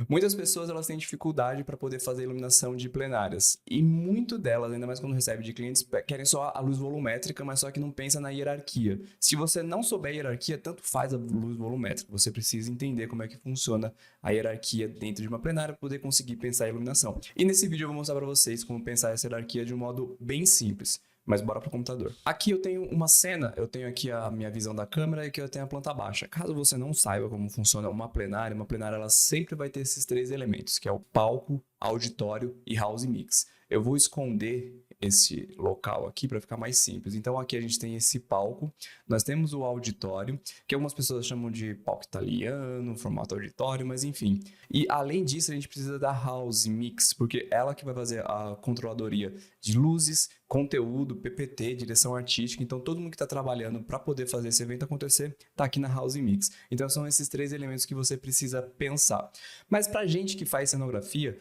Muitas pessoas elas têm dificuldade para poder fazer iluminação de plenárias e muito delas, ainda mais quando recebe de clientes, querem só a luz volumétrica, mas só que não pensa na hierarquia. Se você não souber a hierarquia, tanto faz a luz volumétrica. Você precisa entender como é que funciona a hierarquia dentro de uma plenária para poder conseguir pensar a iluminação. E nesse vídeo eu vou mostrar para vocês como pensar essa hierarquia de um modo bem simples. Mas bora pro computador. Aqui eu tenho uma cena, eu tenho aqui a minha visão da câmera e aqui eu tenho a planta baixa. Caso você não saiba como funciona uma plenária ela sempre vai ter esses três elementos, que é o palco, auditório e house mix. Eu vou esconder esse local aqui para ficar mais simples. Então aqui a gente tem esse palco, nós temos o auditório, que algumas pessoas chamam de palco italiano, formato auditório, mas enfim. E além disso a gente precisa da house mix, porque ela que vai fazer a controladoria de luzes, conteúdo, PPT, direção artística. Então todo mundo que está trabalhando para poder fazer esse evento acontecer está aqui na house mix. Então são esses três elementos que você precisa pensar. Mas para gente que faz cenografia,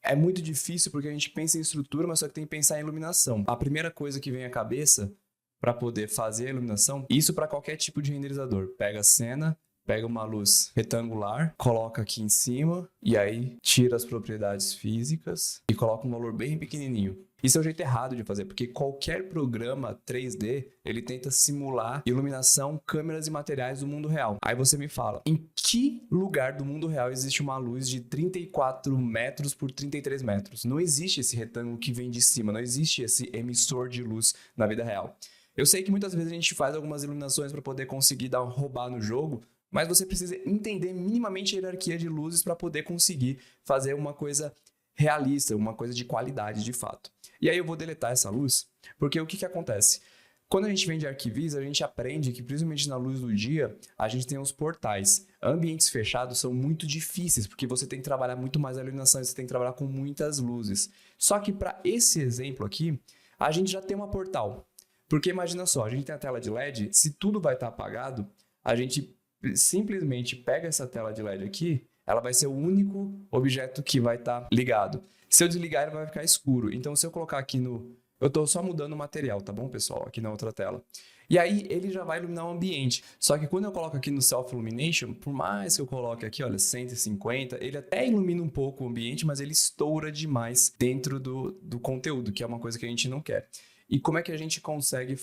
é muito difícil porque a gente pensa em estrutura, mas só que tem que pensar em iluminação. A primeira coisa que vem à cabeça para poder fazer a iluminação, isso para qualquer tipo de renderizador. Pega a cena, pega uma luz retangular, coloca aqui em cima e aí tira as propriedades físicas e coloca um valor bem pequenininho. Isso é o jeito errado de fazer, porque qualquer programa 3D, ele tenta simular iluminação, câmeras e materiais do mundo real. Aí você me fala, em que lugar do mundo real existe uma luz de 34 metros por 33 metros? Não existe esse retângulo que vem de cima, não existe esse emissor de luz na vida real. Eu sei que muitas vezes a gente faz algumas iluminações para poder conseguir roubar no jogo, mas você precisa entender minimamente a hierarquia de luzes para poder conseguir fazer uma coisa realista, uma coisa de qualidade de fato. E aí eu vou deletar essa luz, porque o que acontece? Quando a gente vem de Arquivis, a gente aprende que, principalmente na luz do dia, a gente tem os portais. Ambientes fechados são muito difíceis, porque você tem que trabalhar muito mais a iluminação, você tem que trabalhar com muitas luzes. Só que para esse exemplo aqui, a gente já tem uma portal. Porque imagina só, a gente tem a tela de LED, se tudo vai estar apagado, a gente simplesmente pega essa tela de LED aqui, ela vai ser o único objeto que vai estar ligado. Se eu desligar, ele vai ficar escuro. Então, se eu colocar aqui no... Eu estou só mudando o material, tá bom, pessoal? Aqui na outra tela. E aí, ele já vai iluminar o ambiente. Só que quando eu coloco aqui no Self Illumination, por mais que eu coloque aqui, olha, 150, ele até ilumina um pouco o ambiente, mas ele estoura demais dentro do conteúdo, que é uma coisa que a gente não quer. E como é que a gente consegue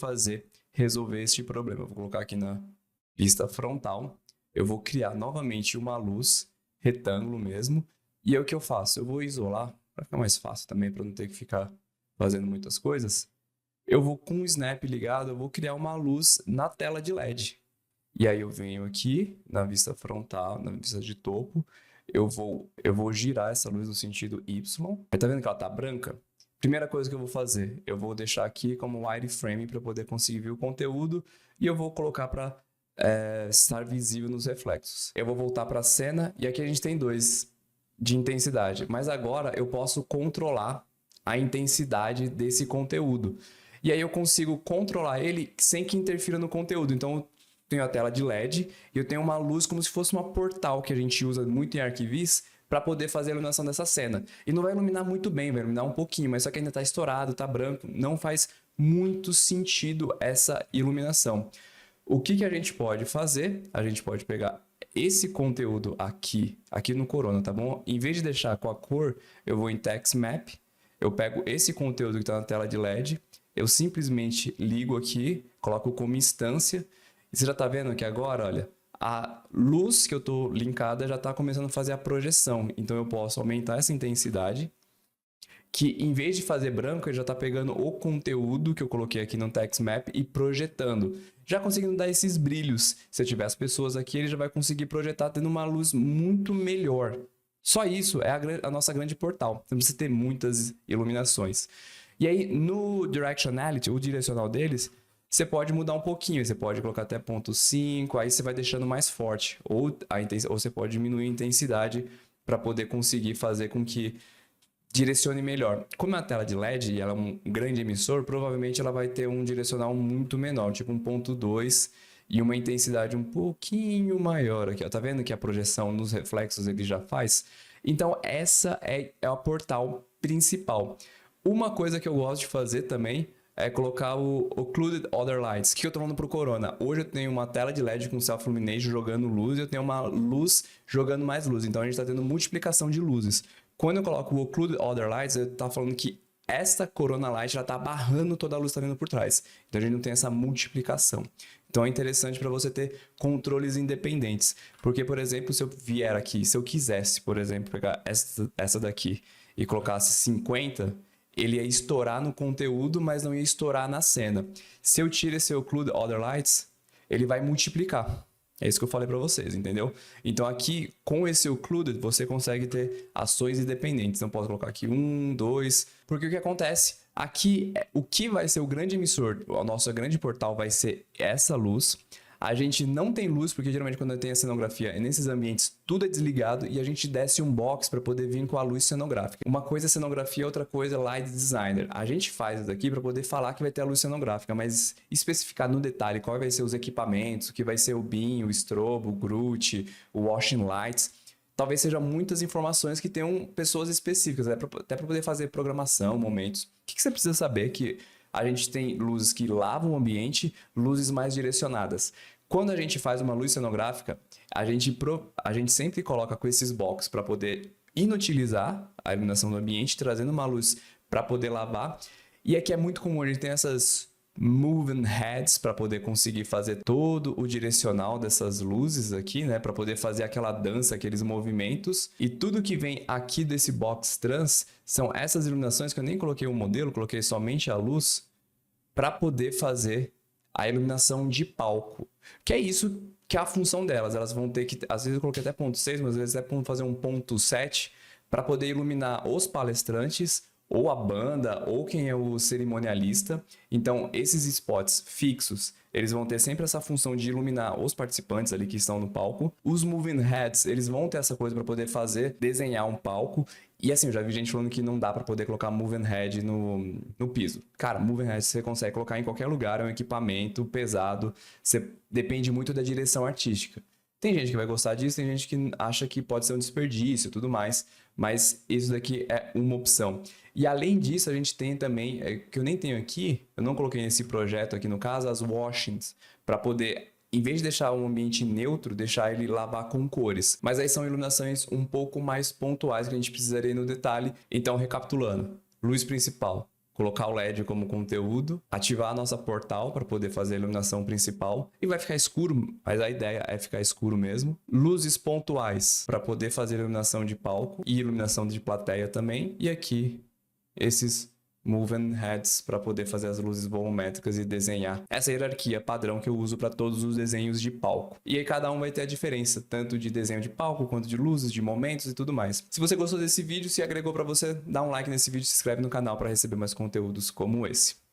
resolver este problema? Eu vou colocar aqui na vista frontal. Eu vou criar novamente uma luz, retângulo mesmo. E aí o que eu faço? Eu vou isolar, para ficar mais fácil também, para não ter que ficar fazendo muitas coisas. Eu vou com o Snap ligado, eu vou criar uma luz na tela de LED. E aí eu venho aqui na vista frontal, na vista de topo, eu vou girar essa luz no sentido Y. Aí tá vendo que ela tá branca? Primeira coisa que eu vou fazer, eu vou deixar aqui como wireframe para poder conseguir ver o conteúdo e eu vou colocar para estar visível nos reflexos. Eu vou voltar para a cena e aqui a gente tem dois de intensidade, mas agora eu posso controlar a intensidade desse conteúdo. E aí eu consigo controlar ele sem que interfira no conteúdo. Então eu tenho a tela de LED e eu tenho uma luz como se fosse uma portal que a gente usa muito em Arquivis para poder fazer a iluminação dessa cena. E não vai iluminar muito bem, vai iluminar um pouquinho, mas só que ainda está estourado, está branco, não faz muito sentido essa iluminação. O que a gente pode fazer? A gente pode pegar esse conteúdo aqui no Corona, tá bom? Em vez de deixar com a cor, eu vou em Text Map, eu pego esse conteúdo que está na tela de LED, eu simplesmente ligo aqui, coloco como instância, e você já está vendo que agora, olha, a luz que eu estou linkada já está começando a fazer a projeção. Então eu posso aumentar essa intensidade, que em vez de fazer branco, ele já está pegando o conteúdo que eu coloquei aqui no Text Map e projetando. Já conseguindo dar esses brilhos. Se eu tiver as pessoas aqui, ele já vai conseguir projetar tendo uma luz muito melhor. Só isso é a nossa grande portal. Não precisa ter muitas iluminações. E aí, no Directionality, o direcional deles, você pode mudar um pouquinho. Você pode colocar até 0,5, aí você vai deixando mais forte. Ou você pode diminuir a intensidade para poder conseguir fazer com que direcione melhor. Como é uma tela de LED e ela é um grande emissor, provavelmente ela vai ter um direcional muito menor, tipo 1.2 e uma intensidade um pouquinho maior aqui. Ó. Tá vendo que a projeção nos reflexos ele já faz? Então essa é a portal principal. Uma coisa que eu gosto de fazer também, é colocar o Occluded Other Lights. O que eu tô falando pro Corona? Hoje eu tenho uma tela de LED com Self-Illumination jogando luz e eu tenho uma luz jogando mais luz. Então a gente tá tendo multiplicação de luzes. Quando eu coloco o Occluded Other Lights, eu tá falando que esta Corona Light já tá barrando toda a luz que tá vindo por trás. Então a gente não tem essa multiplicação. Então é interessante para você ter controles independentes. Porque, por exemplo, se eu vier aqui, se eu quisesse, por exemplo, pegar essa daqui e colocasse 50, ele ia estourar no conteúdo, mas não ia estourar na cena. Se eu tiro esse Occlude Other Lights, ele vai multiplicar. É isso que eu falei para vocês, entendeu? Então aqui, com esse Occluded, você consegue ter ações independentes. Então posso colocar aqui 1, 2, porque o que acontece? Aqui, o que vai ser o grande emissor, o nosso grande portal vai ser essa luz. A gente não tem luz, porque geralmente quando tem a cenografia, nesses ambientes tudo é desligado e a gente desce um box para poder vir com a luz cenográfica. Uma coisa é cenografia, outra coisa é light designer. A gente faz isso daqui para poder falar que vai ter a luz cenográfica, mas especificar no detalhe qual vai ser os equipamentos, o que vai ser o beam, o strobo, o grout, o washing lights. Talvez sejam muitas informações que tenham pessoas específicas, até para poder fazer programação, momentos. O que você precisa saber? Que a gente tem luzes que lavam o ambiente, luzes mais direcionadas. Quando a gente faz uma luz cenográfica, a gente sempre coloca com esses boxes para poder inutilizar a iluminação do ambiente, trazendo uma luz para poder lavar. E aqui é muito comum, a gente tem essas moving heads para poder conseguir fazer todo o direcional dessas luzes aqui, né, para poder fazer aquela dança, aqueles movimentos. E tudo que vem aqui desse box trans são essas iluminações que eu nem coloquei o modelo, coloquei somente a luz para poder fazer a iluminação de palco. Que é isso que é a função delas. Elas vão ter que, às vezes eu coloquei até ponto 6, mas às vezes é fazer um ponto 7 para poder iluminar os palestrantes, ou a banda, ou quem é o cerimonialista. Então, esses spots fixos, eles vão ter sempre essa função de iluminar os participantes ali que estão no palco. Os moving heads, eles vão ter essa coisa para poder desenhar um palco. E assim, eu já vi gente falando que não dá para poder colocar moving head no piso. Cara, moving head você consegue colocar em qualquer lugar, é um equipamento pesado, depende muito da direção artística. Tem gente que vai gostar disso, tem gente que acha que pode ser um desperdício e tudo mais, mas isso daqui é uma opção. E além disso, a gente tem também, que eu nem tenho aqui, eu não coloquei nesse projeto aqui no caso, as washings, para poder, em vez de deixar um ambiente neutro, deixar ele lavar com cores. Mas aí são iluminações um pouco mais pontuais que a gente precisaria ir no detalhe. Então, recapitulando, luz principal. Colocar o LED como conteúdo, ativar a nossa portal para poder fazer a iluminação principal e vai ficar escuro, mas a ideia é ficar escuro mesmo. Luzes pontuais para poder fazer a iluminação de palco e iluminação de plateia também. E aqui esses moving heads para poder fazer as luzes volumétricas e desenhar essa hierarquia padrão que eu uso para todos os desenhos de palco. E aí cada um vai ter a diferença, tanto de desenho de palco, quanto de luzes, de momentos e tudo mais. Se você gostou desse vídeo, se agregou para você, dá um like nesse vídeo e se inscreve no canal para receber mais conteúdos como esse.